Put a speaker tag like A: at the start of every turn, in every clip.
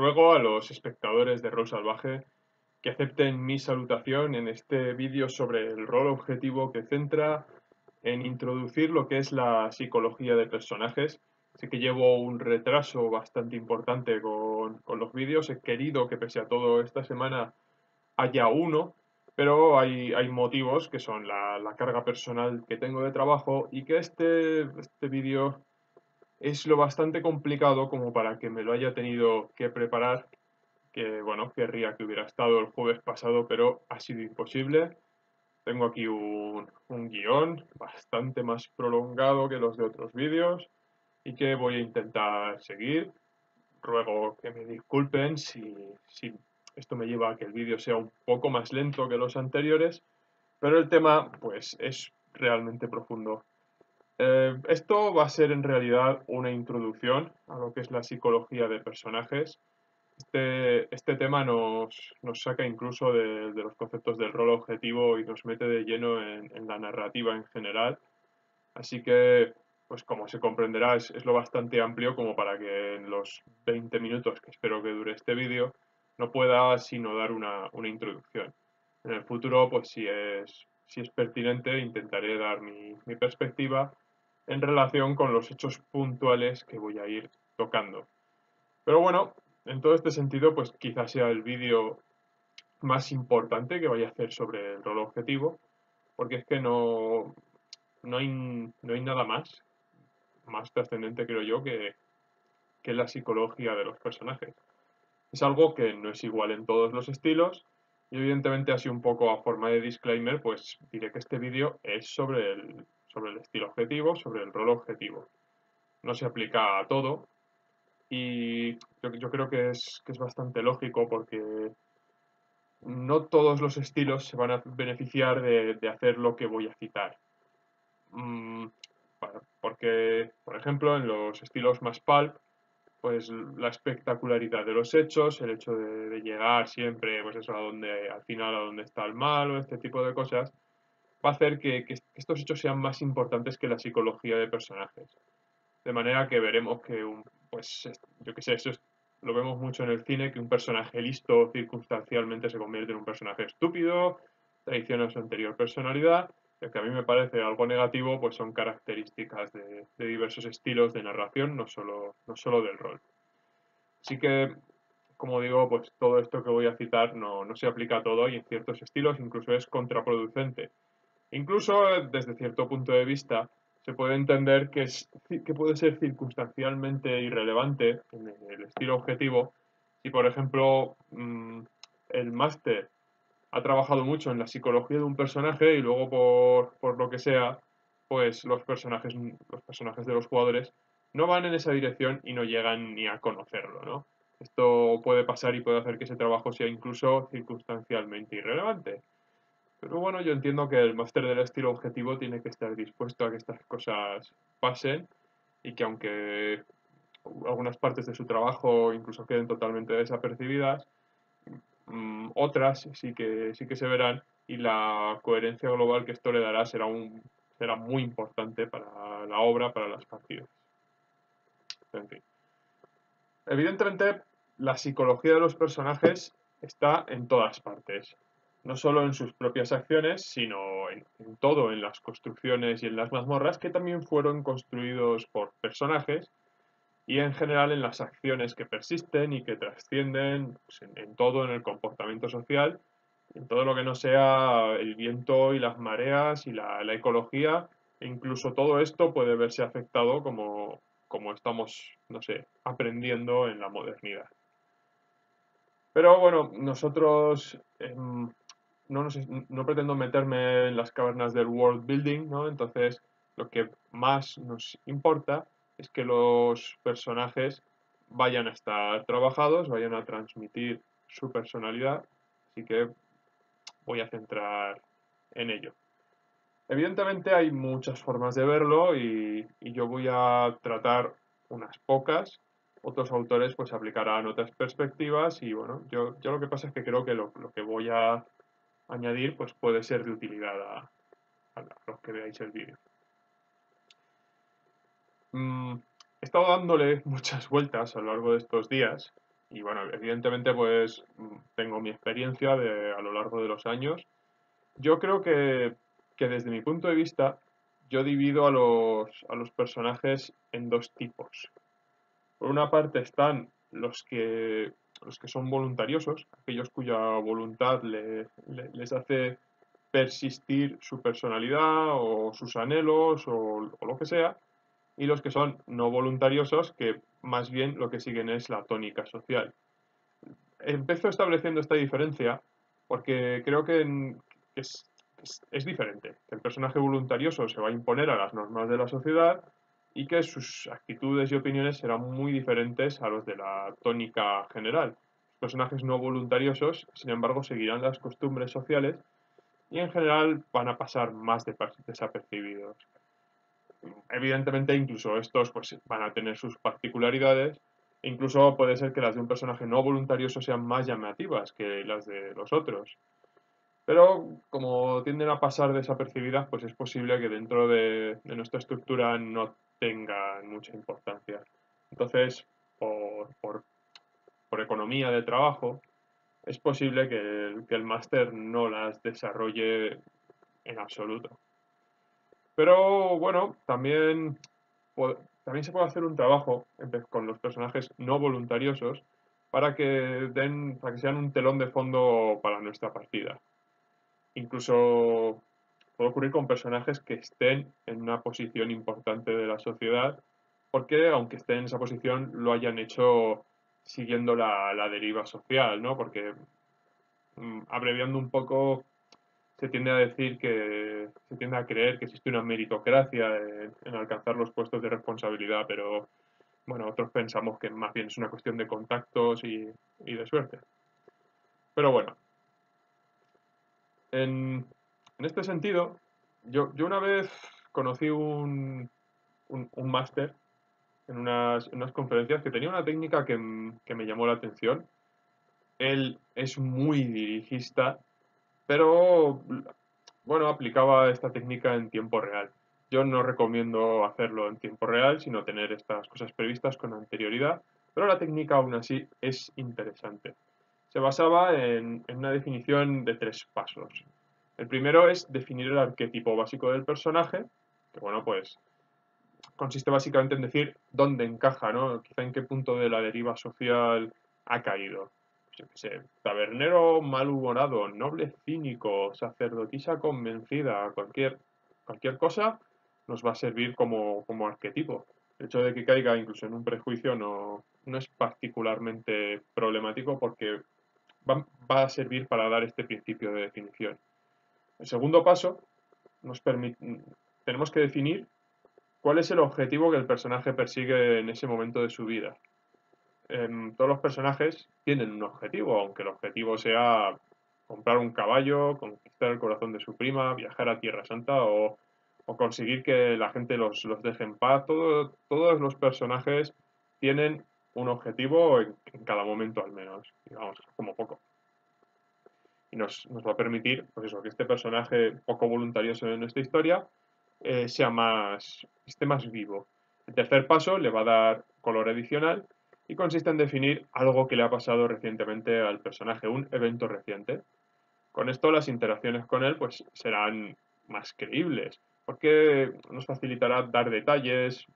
A: Ruego a los espectadores de Rol Salvaje que acepten mi salutación en este vídeo sobre el rol objetivo que centra en introducir lo que es la psicología de personajes. Sé que llevo un retraso bastante importante con los vídeos. He querido que pese a todo esta semana haya uno, pero hay motivos que son la carga personal que tengo de trabajo y que este vídeo es lo bastante complicado como para que me lo haya tenido que preparar, que bueno, querría que hubiera estado el jueves pasado, pero ha sido imposible. Tengo aquí un guión bastante más prolongado que los de otros vídeos y que voy a intentar seguir. Ruego que me disculpen si esto me lleva a que el vídeo sea un poco más lento que los anteriores, pero el tema pues es realmente profundo. Esto va a ser en realidad una introducción a lo que es la psicología de personajes. Este tema nos saca incluso de los conceptos del rol objetivo y nos mete de lleno en la narrativa en general. Así que, pues como se comprenderá, es lo bastante amplio como para que en los 20 minutos que espero que dure este vídeo no pueda sino dar una introducción. En el futuro, pues si es pertinente, intentaré dar mi perspectiva en relación con los hechos puntuales que voy a ir tocando. Pero bueno, en todo este sentido, pues quizás sea el vídeo más importante que vaya a hacer sobre el rol objetivo, porque es que no hay nada más trascendente, creo yo, que la psicología de los personajes. Es algo que no es igual en todos los estilos, y evidentemente así un poco a forma de disclaimer, pues diré que este vídeo es sobre el estilo objetivo, sobre el rol objetivo. No se aplica a todo, y yo creo que es bastante lógico porque no todos los estilos se van a beneficiar de hacer lo que voy a citar. Mm, Porque, por ejemplo, en los estilos más pulp, pues la espectacularidad de los hechos, el hecho de llegar siempre, pues eso, al final a donde está el mal o este tipo de cosas, va a hacer que estos hechos sean más importantes que la psicología de personajes. De manera que veremos que yo qué sé, lo vemos mucho en el cine, que un personaje listo circunstancialmente se convierte en un personaje estúpido, traiciona su anterior personalidad. Lo que a mí me parece algo negativo, pues son características de diversos estilos de narración, no solo del rol. Así que, como digo, pues todo esto que voy a citar no se aplica a todo y en ciertos estilos incluso es contraproducente. Incluso desde cierto punto de vista se puede entender que puede ser circunstancialmente irrelevante en el estilo objetivo si, por ejemplo, el máster ha trabajado mucho en la psicología de un personaje y luego por lo que sea, pues los personajes de los jugadores no van en esa dirección y no llegan ni a conocerlo, ¿no? Esto puede pasar y puede hacer que ese trabajo sea incluso circunstancialmente irrelevante. Pero bueno, yo entiendo que el máster del estilo objetivo tiene que estar dispuesto a que estas cosas pasen y que aunque algunas partes de su trabajo incluso queden totalmente desapercibidas, otras sí que se verán y la coherencia global que esto le dará será muy importante para la obra, para las partidas. En fin. Evidentemente, la psicología de los personajes está en todas partes. No solo en sus propias acciones, sino en todo, en las construcciones y en las mazmorras, que también fueron construidos por personajes, y en general en las acciones que persisten y que trascienden, pues, en todo, en el comportamiento social, en todo lo que no sea el viento y las mareas y la ecología, e incluso todo esto puede verse afectado como estamos, no sé, aprendiendo en la modernidad. Pero bueno, nosotros no pretendo meterme en las cavernas del world building, ¿no? Entonces, lo que más nos importa es que los personajes vayan a estar trabajados, vayan a transmitir su personalidad, así que voy a centrar en ello. Evidentemente hay muchas formas de verlo y yo voy a tratar unas pocas. Otros autores pues aplicarán otras perspectivas y bueno, yo lo que pasa es que creo que lo que voy a añadir pues puede ser de utilidad a los que veáis el vídeo. He estado dándole muchas vueltas a lo largo de estos días Y bueno, evidentemente pues tengo mi experiencia a lo largo de los años. Yo creo que desde mi punto de vista, yo divido a los personajes en dos tipos. Por una parte están los que son voluntariosos, aquellos cuya voluntad les hace persistir su personalidad o sus anhelos o lo que sea, y los que son no voluntariosos, que más bien lo que siguen es la tónica social. Empezó estableciendo esta diferencia porque creo que es diferente, que el personaje voluntarioso se va a imponer a las normas de la sociedad y que sus actitudes y opiniones serán muy diferentes a los de la tónica general. Los personajes no voluntariosos, sin embargo, seguirán las costumbres sociales y en general van a pasar más desapercibidos. Evidentemente, incluso estos pues, van a tener sus particularidades. E incluso puede ser que las de un personaje no voluntarioso sean más llamativas que las de los otros. Pero como tienden a pasar desapercibidas, pues es posible que dentro de nuestra estructura no tengan mucha importancia. Entonces, por economía de trabajo, es posible que el máster no las desarrolle en absoluto. Pero bueno, también se puede hacer un trabajo con los personajes no voluntariosos para que sean un telón de fondo para nuestra partida. Incluso puede ocurrir con personajes que estén en una posición importante de la sociedad, porque aunque estén en esa posición, lo hayan hecho siguiendo la deriva social, ¿no? Porque abreviando un poco, se tiende a creer que existe una meritocracia en alcanzar los puestos de responsabilidad, pero bueno, otros pensamos que más bien es una cuestión de contactos y de suerte. Pero bueno, en este sentido, yo una vez conocí un máster en unas conferencias que tenía una técnica que me llamó la atención. Él es muy dirigista, pero bueno, aplicaba esta técnica en tiempo real. Yo no recomiendo hacerlo en tiempo real, sino tener estas cosas previstas con anterioridad, pero la técnica aún así es interesante. Se basaba en una definición de tres pasos. El primero es definir el arquetipo básico del personaje, que bueno, pues consiste básicamente en decir dónde encaja, ¿no? Quizá en qué punto de la deriva social ha caído. Yo qué sé, tabernero malhumorado, noble cínico, sacerdotisa convencida, cualquier cosa nos va a servir como arquetipo. El hecho de que caiga incluso en un prejuicio no es particularmente problemático porque va a servir para dar este principio de definición. El segundo paso, tenemos que definir cuál es el objetivo que el personaje persigue en ese momento de su vida. Todos los personajes tienen un objetivo, aunque el objetivo sea comprar un caballo, conquistar el corazón de su prima, viajar a Tierra Santa o conseguir que la gente los deje en paz. Todos los personajes tienen un objetivo en cada momento al menos, digamos, como poco. Y nos va a permitir, pues eso, que este personaje poco voluntarioso en nuestra historia esté más vivo. El tercer paso le va a dar color adicional y consiste en definir algo que le ha pasado recientemente al personaje, un evento reciente. Con esto las interacciones con él pues serán más creíbles, porque nos facilitará dar detalles,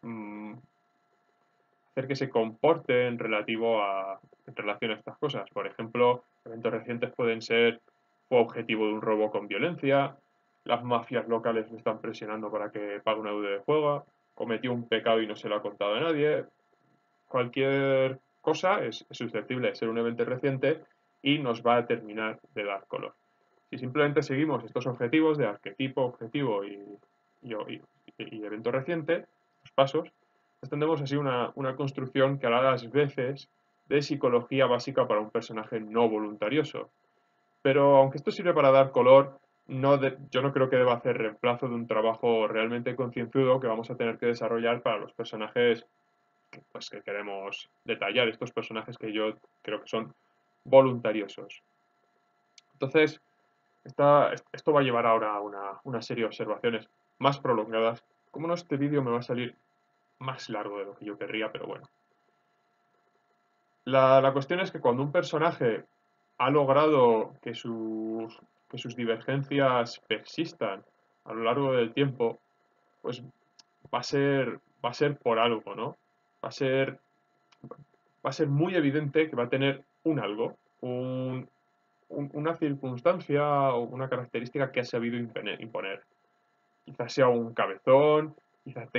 A: hacer que se comporte en relación a estas cosas. Por ejemplo, eventos recientes pueden ser fue objetivo de un robo con violencia, las mafias locales le están presionando para que pague una deuda de juego, cometió un pecado y no se lo ha contado a nadie. Cualquier cosa es susceptible de ser un evento reciente y nos va a terminar de dar color. Si simplemente seguimos estos objetivos de arquetipo, objetivo y evento reciente, los pasos, pues tendremos así una construcción que hará las veces de psicología básica para un personaje no voluntarioso. Pero aunque esto sirve para dar color, yo no creo que deba hacer reemplazo de un trabajo realmente concienzudo que vamos a tener que desarrollar para los personajes que queremos detallar, estos personajes que yo creo que son voluntariosos. Entonces, esto va a llevar ahora a una serie de observaciones más prolongadas. Como no, este vídeo me va a salir más largo de lo que yo querría, pero bueno. La cuestión es que cuando un personaje ha logrado que sus divergencias persistan a lo largo del tiempo, pues va a ser por algo, ¿no? Va a ser, va a ser muy evidente que va a tener un algo, una circunstancia o una característica que ha sabido imponer. Quizás sea un cabezón, quizás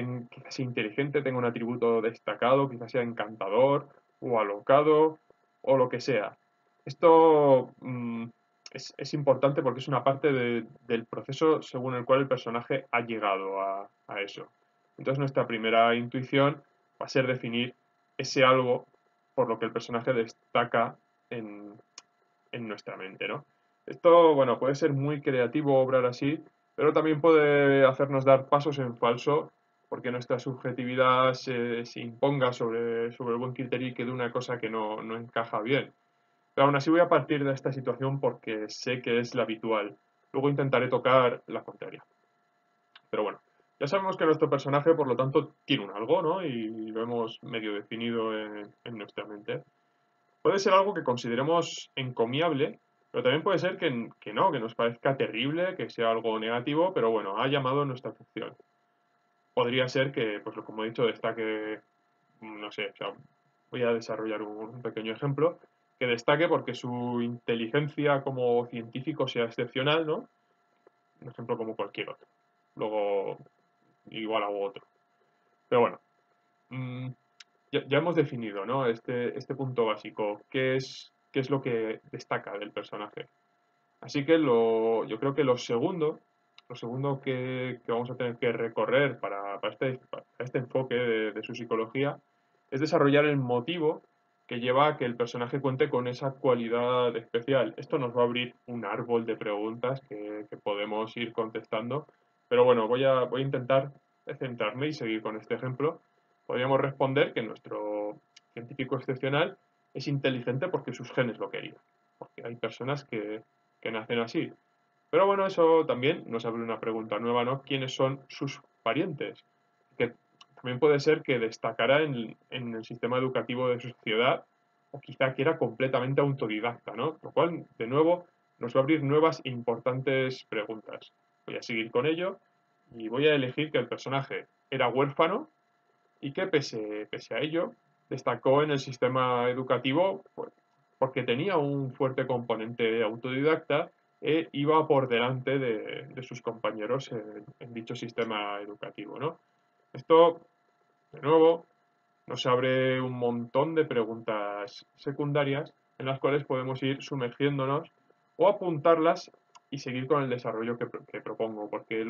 A: sea inteligente, tenga un atributo destacado, quizás sea encantador o alocado o lo que sea. Esto es importante porque es una parte del proceso según el cual el personaje ha llegado a eso. Entonces nuestra primera intuición va a ser definir ese algo por lo que el personaje destaca en, en nuestra mente, ¿no? Esto, bueno, puede ser muy creativo obrar así, pero también puede hacernos dar pasos en falso porque nuestra subjetividad se imponga sobre el buen criterio y quede una cosa que no encaja bien. Pero aún así voy a partir de esta situación porque sé que es la habitual. Luego intentaré tocar la contraria. Pero bueno, ya sabemos que nuestro personaje, por lo tanto, tiene un algo, ¿no? Y lo hemos medio definido en nuestra mente. Puede ser algo que consideremos encomiable, pero también puede ser que no, que nos parezca terrible, que sea algo negativo, pero bueno, ha llamado nuestra atención. Podría ser que, pues como he dicho, destaque, no sé, o sea, voy a desarrollar un pequeño ejemplo, que destaque porque su inteligencia como científico sea excepcional, ¿no? Un ejemplo como cualquier otro. Luego, igual hago otro. Pero bueno, mm, ya hemos definido, ¿no? Este punto básico, qué es lo que destaca del personaje. Así que yo creo que lo segundo que vamos a tener que recorrer para este enfoque de su psicología es desarrollar el motivo que lleva a que el personaje cuente con esa cualidad especial. Esto nos va a abrir un árbol de preguntas que podemos ir contestando, pero bueno, voy a intentar centrarme y seguir con este ejemplo. Podríamos responder que nuestro científico excepcional es inteligente porque sus genes lo querían, porque hay personas que nacen así. Pero bueno, eso también nos abre una pregunta nueva, ¿no? ¿Quiénes son sus parientes? Que también puede ser que destacara en el sistema educativo de su sociedad o quizá que era completamente autodidacta, ¿no? Lo cual, de nuevo, nos va a abrir nuevas e importantes preguntas. Voy a seguir con ello y voy a elegir que el personaje era huérfano y que pese a ello destacó en el sistema educativo pues, porque tenía un fuerte componente autodidacta e iba por delante de sus compañeros en dicho sistema educativo, ¿no? Esto, de nuevo, nos abre un montón de preguntas secundarias en las cuales podemos ir sumergiéndonos o apuntarlas y seguir con el desarrollo que propongo, porque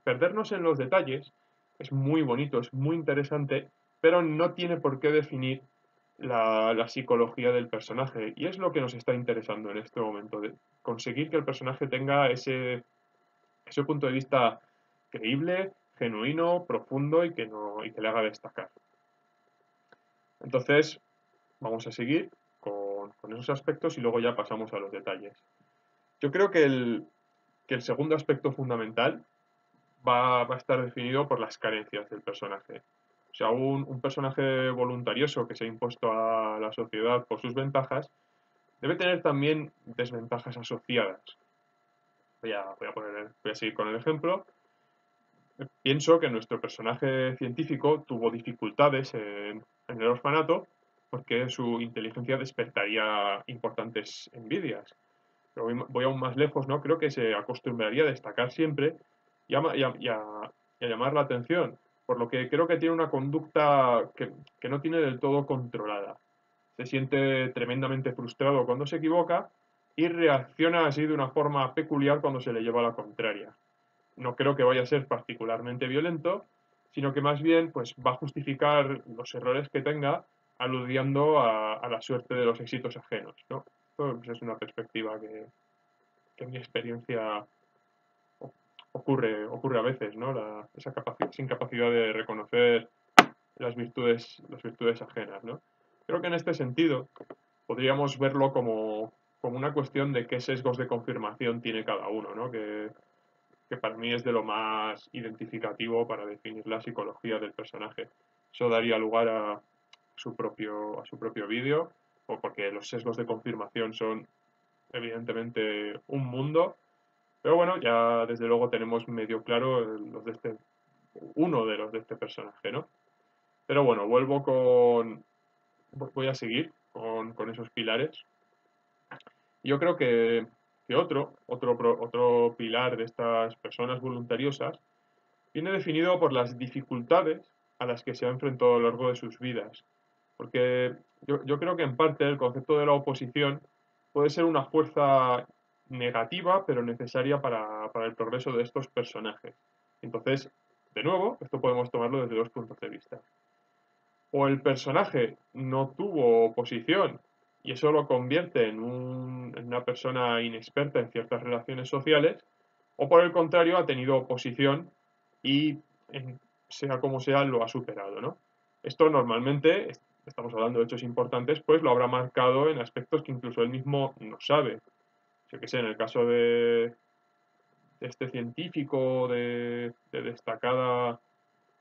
A: perdernos en los detalles es muy bonito, es muy interesante, pero no tiene por qué definir la psicología del personaje. Y es lo que nos está interesando en este momento, de conseguir que el personaje tenga ese punto de vista creíble, genuino, profundo y y que le haga destacar. Entonces, vamos a seguir con esos aspectos y luego ya pasamos a los detalles. Yo creo que el segundo aspecto fundamental va a estar definido por las carencias del personaje. O sea, un personaje voluntarioso que se ha impuesto a la sociedad por sus ventajas debe tener también desventajas asociadas. Voy a seguir con el ejemplo. Pienso que nuestro personaje científico tuvo dificultades en el orfanato porque su inteligencia despertaría importantes envidias. Pero voy aún más lejos, ¿no? Creo que se acostumbraría a destacar siempre y y a llamar la atención, por lo que creo que tiene una conducta que no tiene del todo controlada. Se siente tremendamente frustrado cuando se equivoca y reacciona así de una forma peculiar cuando se le lleva la contraria. No creo que vaya a ser particularmente violento, sino que más bien pues, va a justificar los errores que tenga aludiendo a la suerte de los éxitos ajenos, ¿no? Esto pues, es una perspectiva que en mi experiencia ocurre a veces, ¿no? Esa incapacidad de reconocer las virtudes ajenas, ¿no? Creo que en este sentido podríamos verlo como una cuestión de qué sesgos de confirmación tiene cada uno, ¿no? Que para mí es de lo más identificativo para definir la psicología del personaje. Eso daría lugar a su propio vídeo, o porque los sesgos de confirmación son evidentemente un mundo. Pero bueno, ya desde luego tenemos medio claro uno de los de este personaje, ¿no? Pero bueno, voy a seguir con esos pilares. Yo creo que otro pilar de estas personas voluntariosas viene definido por las dificultades a las que se ha enfrentado a lo largo de sus vidas. Porque yo creo que en parte el concepto de la oposición puede ser una fuerza negativa, pero necesaria para el progreso de estos personajes. Entonces, de nuevo, esto podemos tomarlo desde dos puntos de vista. O el personaje no tuvo oposición y eso lo convierte en una persona inexperta en ciertas relaciones sociales, o por el contrario ha tenido oposición y sea como sea lo ha superado, ¿no? Esto normalmente, estamos hablando de hechos importantes, pues lo habrá marcado en aspectos que incluso él mismo no sabe. Yo que sé, en el caso de este científico de destacada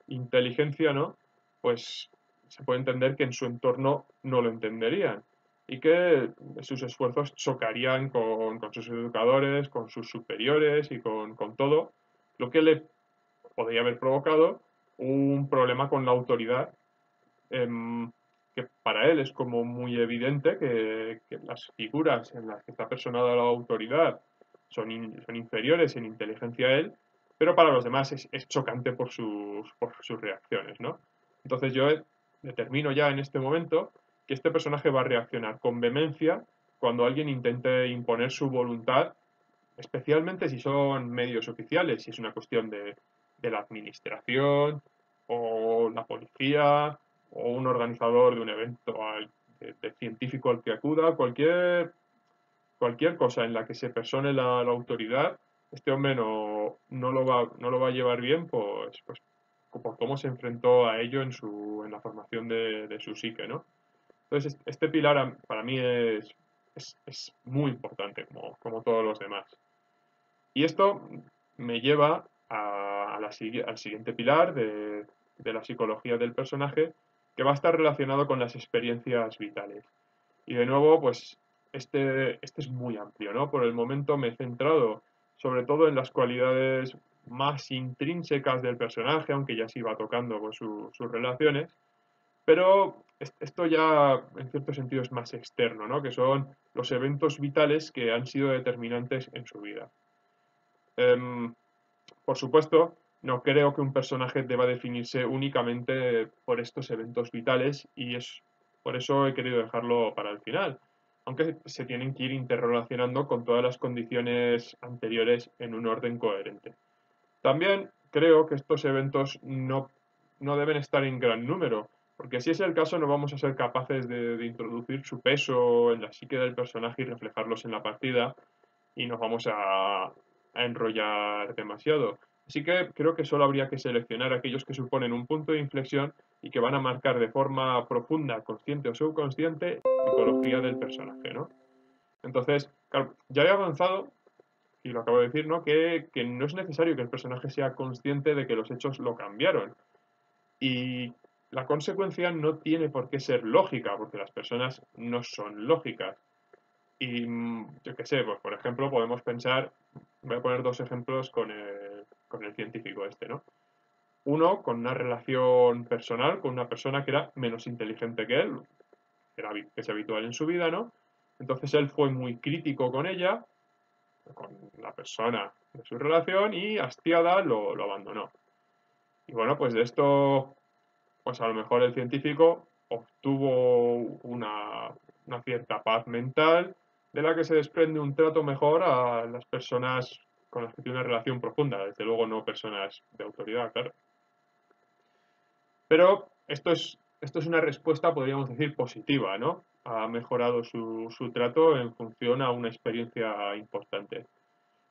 A: inteligencia, ¿no? Pues se puede entender que en su entorno no lo entenderían y que sus esfuerzos chocarían con sus educadores, con sus superiores y con todo, lo que le podría haber provocado un problema con la autoridad, que para él es como muy evidente que las figuras en las que está personada la autoridad son inferiores en inteligencia a él, pero para los demás es chocante por sus reacciones, ¿no? Entonces yo determino ya en este momento que este personaje va a reaccionar con vehemencia cuando alguien intente imponer su voluntad, especialmente si son medios oficiales, si es una cuestión de la administración o la policía o un organizador de un evento de científico al que acuda, cualquier cosa en la que se persone la autoridad, este hombre no lo va a llevar bien, pues por cómo se enfrentó a ello en la formación de su psique, ¿no? Entonces, este pilar para mí es muy importante, como todos los demás. Y esto me lleva al siguiente pilar de la psicología del personaje, que va a estar relacionado con las experiencias vitales. Y de nuevo, pues este es muy amplio, ¿no? Por el momento me he centrado sobre todo en las cualidades más intrínsecas del personaje, aunque ya se iba tocando con sus relaciones, pero esto ya en cierto sentido es más externo, ¿no? Que son los eventos vitales que han sido determinantes en su vida. Em, por supuesto, no creo que un personaje deba definirse únicamente por estos eventos vitales y es por eso he querido dejarlo para el final, aunque se tienen que ir interrelacionando con todas las condiciones anteriores en un orden coherente. También creo que estos eventos no deben estar en gran número, porque si es el caso no vamos a ser capaces de introducir su peso en la psique del personaje y reflejarlos en la partida y nos vamos a enrollar demasiado. Así que creo que solo habría que seleccionar aquellos que suponen un punto de inflexión y que van a marcar de forma profunda, consciente o subconsciente, la psicología del personaje, ¿no? Entonces, claro, ya he avanzado, y lo acabo de decir, ¿no? Que no es necesario que el personaje sea consciente de que los hechos lo cambiaron. Y la consecuencia no tiene por qué ser lógica, porque las personas no son lógicas. Y yo qué sé, pues por ejemplo podemos pensar, voy a poner dos ejemplos con el científico este, ¿no? Uno con una relación personal con una persona que era menos inteligente que él, que es habitual en su vida, ¿no? Entonces él fue muy crítico con ella, con la persona de su relación, y hastiada lo abandonó. Y bueno, pues de esto, pues a lo mejor el científico obtuvo una cierta paz mental de la que se desprende un trato mejor a las personas con las que tiene una relación profunda, desde luego no personas de autoridad, claro. Pero esto es una respuesta, podríamos decir, positiva, ¿no? Ha mejorado su trato en función a una experiencia importante.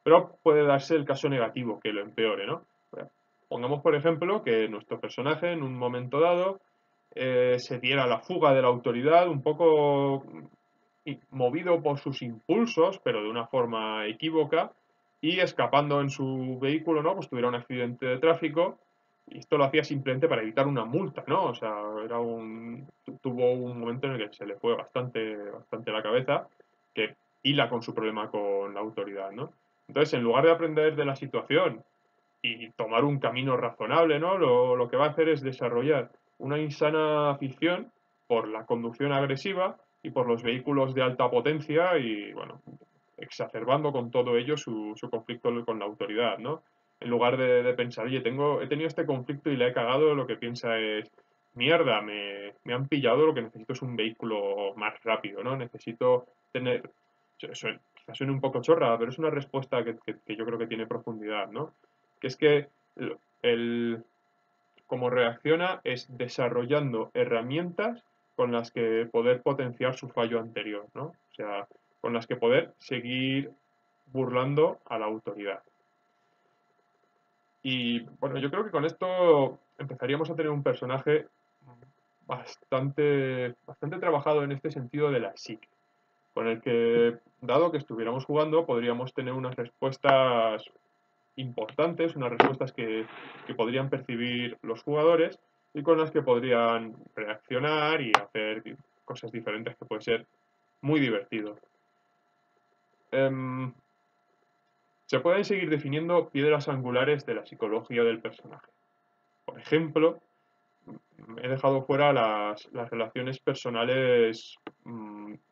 A: Pero puede darse el caso negativo, que lo empeore, ¿no? Pongamos, por ejemplo, que nuestro personaje en un momento dado se diera la fuga de la autoridad un poco movido por sus impulsos, pero de una forma equívoca, y escapando en su vehículo, ¿no? Pues tuviera un accidente de tráfico Y esto lo hacía simplemente para evitar una multa, ¿no? O sea, tuvo un momento en el que se le fue bastante la cabeza, que hila con su problema con la autoridad, ¿no? Entonces, en lugar de aprender de la situación y tomar un camino razonable, ¿no? Lo que va a hacer es desarrollar una insana afición por la conducción agresiva y por los vehículos de alta potencia y, bueno, exacerbando con todo ello su conflicto con la autoridad, ¿no? En lugar de pensar, oye, he tenido este conflicto y le he cagado, lo que piensa es, mierda, me han pillado, lo que necesito es un vehículo más rápido, ¿no? Necesito tener, quizás suene un poco chorra, pero es una respuesta que yo creo que tiene profundidad, ¿no? Que es que el, como reacciona es desarrollando herramientas con las que poder potenciar su fallo anterior, ¿no? O sea, con las que poder seguir burlando a la autoridad. Y bueno, yo creo que con esto empezaríamos a tener un personaje bastante trabajado en este sentido de la psique, con el que, dado que estuviéramos jugando, podríamos tener unas respuestas importantes, unas respuestas que podrían percibir los jugadores y con las que podrían reaccionar y hacer cosas diferentes que puede ser muy divertido. Em, Se pueden seguir definiendo piedras angulares de la psicología del personaje. Por ejemplo, he dejado fuera las relaciones personales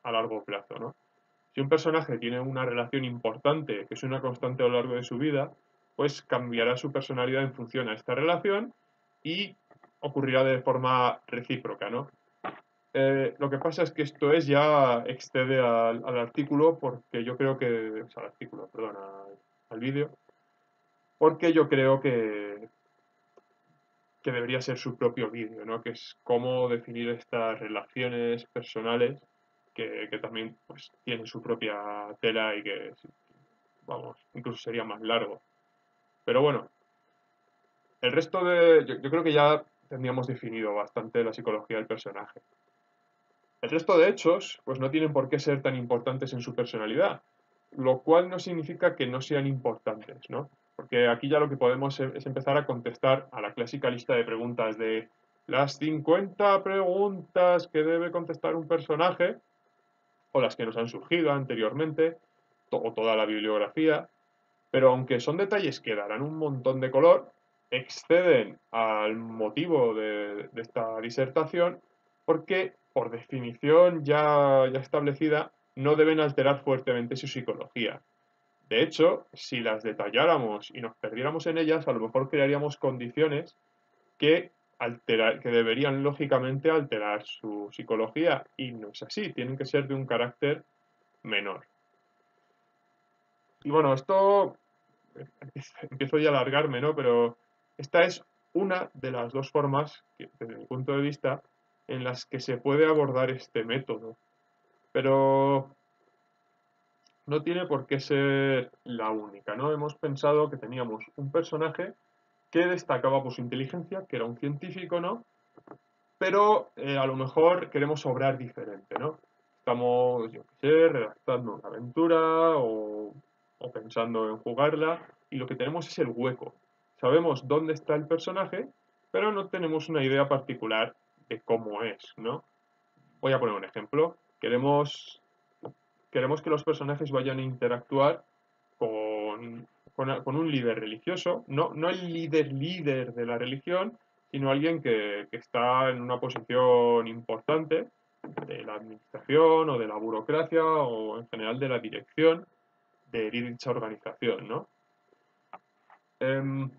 A: a largo plazo, ¿no? Si un personaje tiene una relación importante, que es una constante a lo largo de su vida, pues cambiará su personalidad en función a esta relación y ocurrirá de forma recíproca, ¿no? Lo que pasa es que esto ya excede al artículo porque yo creo que, o sea, al artículo, perdón, al vídeo, porque yo creo que debería ser su propio vídeo, ¿no? Que es cómo definir estas relaciones personales que también pues tienen su propia tela y que, vamos, incluso sería más largo. Pero bueno, el resto yo creo que ya tendríamos definido bastante la psicología del personaje. El resto de hechos, pues no tienen por qué ser tan importantes en su personalidad, lo cual no significa que no sean importantes, ¿no? Porque aquí ya lo que podemos es empezar a contestar a la clásica lista de preguntas de las 50 preguntas que debe contestar un personaje, o las que nos han surgido anteriormente, o toda la bibliografía, pero aunque son detalles que darán un montón de color, exceden al motivo de esta disertación porque, por definición ya establecida, no deben alterar fuertemente su psicología. De hecho, si las detalláramos y nos perdiéramos en ellas, a lo mejor crearíamos condiciones que deberían lógicamente alterar su psicología, y no es así, tienen que ser de un carácter menor. Y bueno, esto empiezo ya a alargarme, ¿no? Pero esta es una de las dos formas, desde mi punto de vista, en las que se puede abordar este método. Pero no tiene por qué ser la única, ¿no? Hemos pensado que teníamos un personaje que destacaba por su inteligencia, que era un científico, ¿no? Pero a lo mejor queremos obrar diferente, ¿no? Estamos, yo qué sé, redactando una aventura o pensando en jugarla y lo que tenemos es el hueco. Sabemos dónde está el personaje, pero no tenemos una idea particular de cómo es, ¿no? Voy a poner un ejemplo. Queremos que los personajes vayan a interactuar con un líder religioso, no el líder de la religión, sino alguien que está en una posición importante de la administración o de la burocracia o en general de la dirección de dicha organización, ¿no? Em,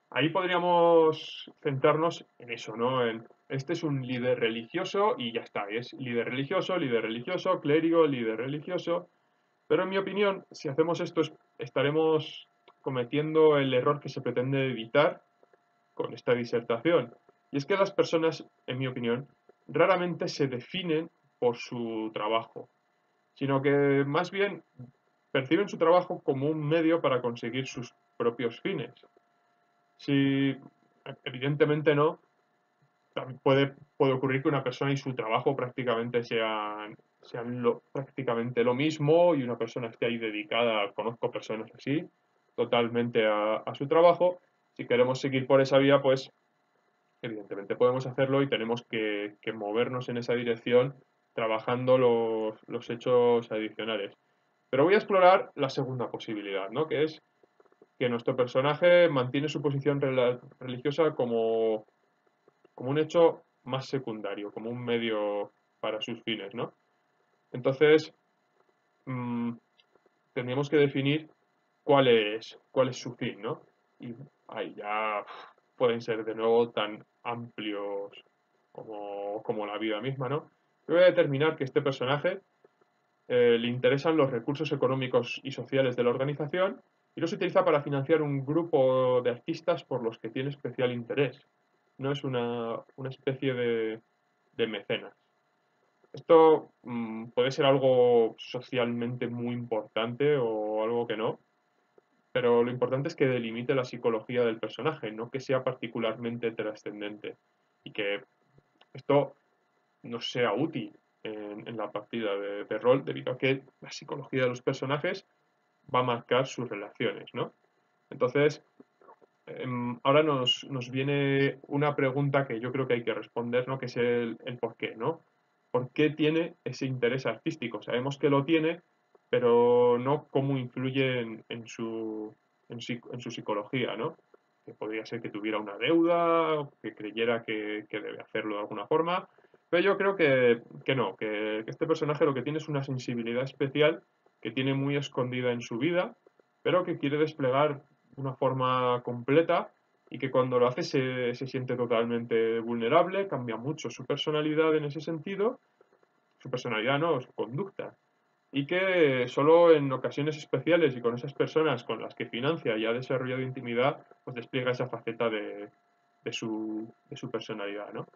A: Ahí podríamos centrarnos en eso, ¿no? Este es un líder religioso y ya está, es líder religioso, clérigo, líder religioso, pero en mi opinión, si hacemos esto, estaremos cometiendo el error que se pretende evitar con esta disertación. Y es que las personas, en mi opinión, raramente se definen por su trabajo, sino que más bien perciben su trabajo como un medio para conseguir sus propios fines. Si evidentemente no, también puede ocurrir que una persona y su trabajo prácticamente sean prácticamente lo mismo y una persona esté ahí dedicada, conozco personas así, totalmente a su trabajo, Si queremos seguir por esa vía, pues evidentemente podemos hacerlo y tenemos que movernos en esa dirección trabajando los hechos adicionales. Pero voy a explorar la segunda posibilidad, ¿no? Que es que nuestro personaje mantiene su posición religiosa como un hecho más secundario, como un medio para sus fines, ¿no? Entonces, mmm, tendríamos que definir cuál es su fin, ¿no? Y ahí ya pueden ser de nuevo tan amplios como la vida misma, ¿no? Yo voy a determinar que este personaje le interesan los recursos económicos y sociales de la organización y los utiliza para financiar un grupo de artistas por los que tiene especial interés. No es una especie de mecenas. Esto puede ser algo socialmente muy importante o algo que no, pero lo importante es que delimite la psicología del personaje, no que sea particularmente trascendente y que esto nos sea útil en la partida de rol, debido a que la psicología de los personajes va a marcar sus relaciones, ¿no? Entonces, ahora nos viene una pregunta que yo creo que hay que responder, ¿no? Que es el por qué, ¿no? ¿Por qué tiene ese interés artístico? Sabemos que lo tiene, pero no cómo influye en su psicología, ¿no? Que podría ser que tuviera una deuda, o que creyera que debe hacerlo de alguna forma, pero yo creo que no, que este personaje lo que tiene es una sensibilidad especial que tiene muy escondida en su vida, pero que quiere desplegar de una forma completa y que cuando lo hace se siente totalmente vulnerable, cambia mucho su personalidad en ese sentido, su personalidad no, su conducta, y que solo en ocasiones especiales y con esas personas con las que financia y ha desarrollado intimidad, pues despliega esa faceta de su personalidad, ¿no?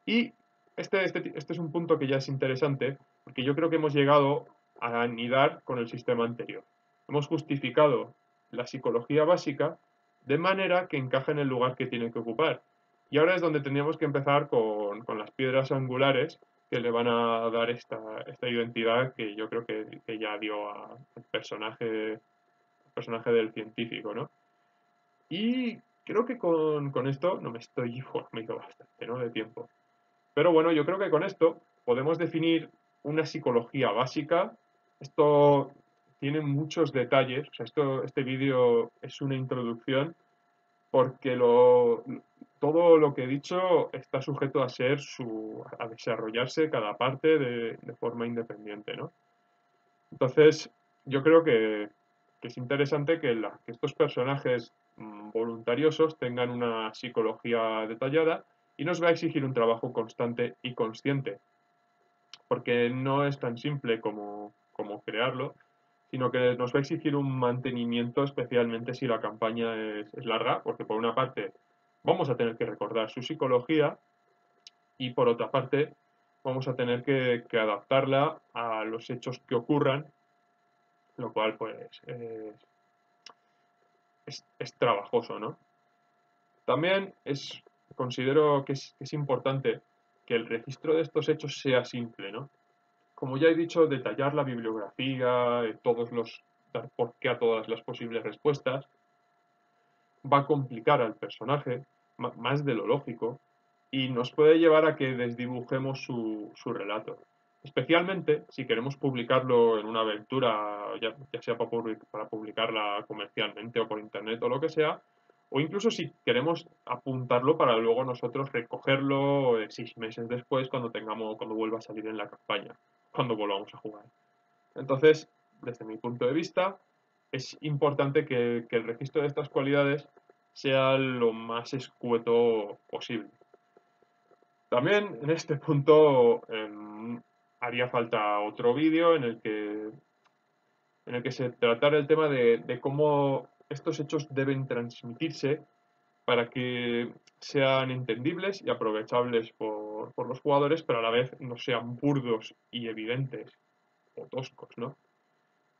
A: Y este es un punto que ya es interesante, porque yo creo que hemos llegado a anidar con el sistema anterior. Hemos justificado la psicología básica de manera que encaja en el lugar que tiene que ocupar. Y ahora es donde tendríamos que empezar con las piedras angulares que le van a dar esta identidad que yo creo que ya dio al personaje del científico, ¿no? Y creo que con esto no me estoy, me he ido bastante, ¿no? De tiempo. Pero bueno, yo creo que con esto podemos definir una psicología básica. Esto tiene muchos detalles. O sea, este vídeo es una introducción porque todo lo que he dicho está sujeto a desarrollarse cada parte de forma independiente, ¿no? Entonces, yo creo que es interesante que estos personajes voluntariosos tengan una psicología detallada y nos va a exigir un trabajo constante y consciente, porque no es tan simple como crearlo, sino que nos va a exigir un mantenimiento, especialmente si la campaña es larga, porque por una parte vamos a tener que recordar su psicología y por otra parte vamos a tener que adaptarla a los hechos que ocurran, lo cual pues es trabajoso, ¿no? También considero que es importante que el registro de estos hechos sea simple, ¿no? Como ya he dicho, detallar la bibliografía, dar por qué a todas las posibles respuestas, va a complicar al personaje más de lo lógico y nos puede llevar a que desdibujemos su relato. Especialmente si queremos publicarlo en una aventura, ya sea para publicarla comercialmente o por internet o lo que sea, o incluso si queremos apuntarlo para luego nosotros recogerlo 6 meses después cuando vuelva a salir en la campaña, cuando volvamos a jugar. Entonces, desde mi punto de vista, es importante que el registro de estas cualidades sea lo más escueto posible. También en este punto haría falta otro vídeo en el que se tratara el tema de cómo estos hechos deben transmitirse para que sean entendibles y aprovechables por los jugadores, pero a la vez no sean burdos y evidentes o toscos, ¿no?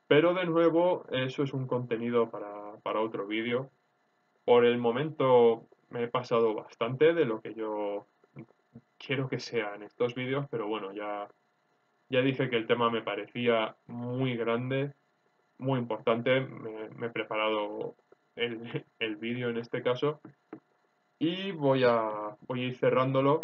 A: Pero de nuevo, eso es un contenido para otro vídeo. Por el momento me he pasado bastante de lo que yo quiero que sean estos vídeos, pero bueno, ya dije que el tema me parecía muy grande, muy importante. Me he preparado el vídeo en este caso y voy a ir cerrándolo.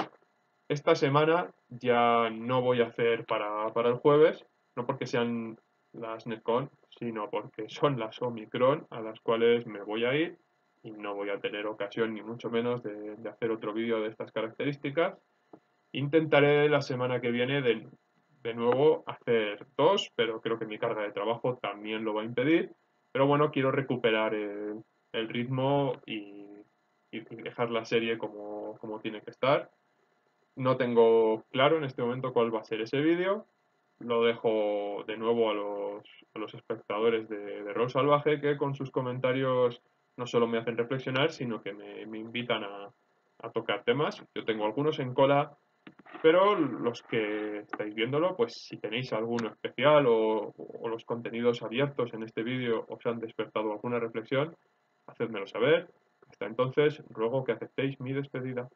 A: Esta semana ya no voy a hacer para el jueves, no porque sean las Netcon, sino porque son las Omicron a las cuales me voy a ir y no voy a tener ocasión ni mucho menos de hacer otro vídeo de estas características. Intentaré la semana que viene de nuevo hacer dos, pero creo que mi carga de trabajo también lo va a impedir. Pero bueno, quiero recuperar el ritmo y dejar la serie como tiene que estar. No tengo claro en este momento cuál va a ser ese vídeo. Lo dejo de nuevo a los espectadores de Rol Salvaje, que con sus comentarios no solo me hacen reflexionar, sino que me invitan a tocar temas. Yo tengo algunos en cola, pero los que estáis viéndolo, pues si tenéis alguno especial o los contenidos abiertos en este vídeo os han despertado alguna reflexión, hacedmelo saber. Hasta entonces, ruego que aceptéis mi despedida.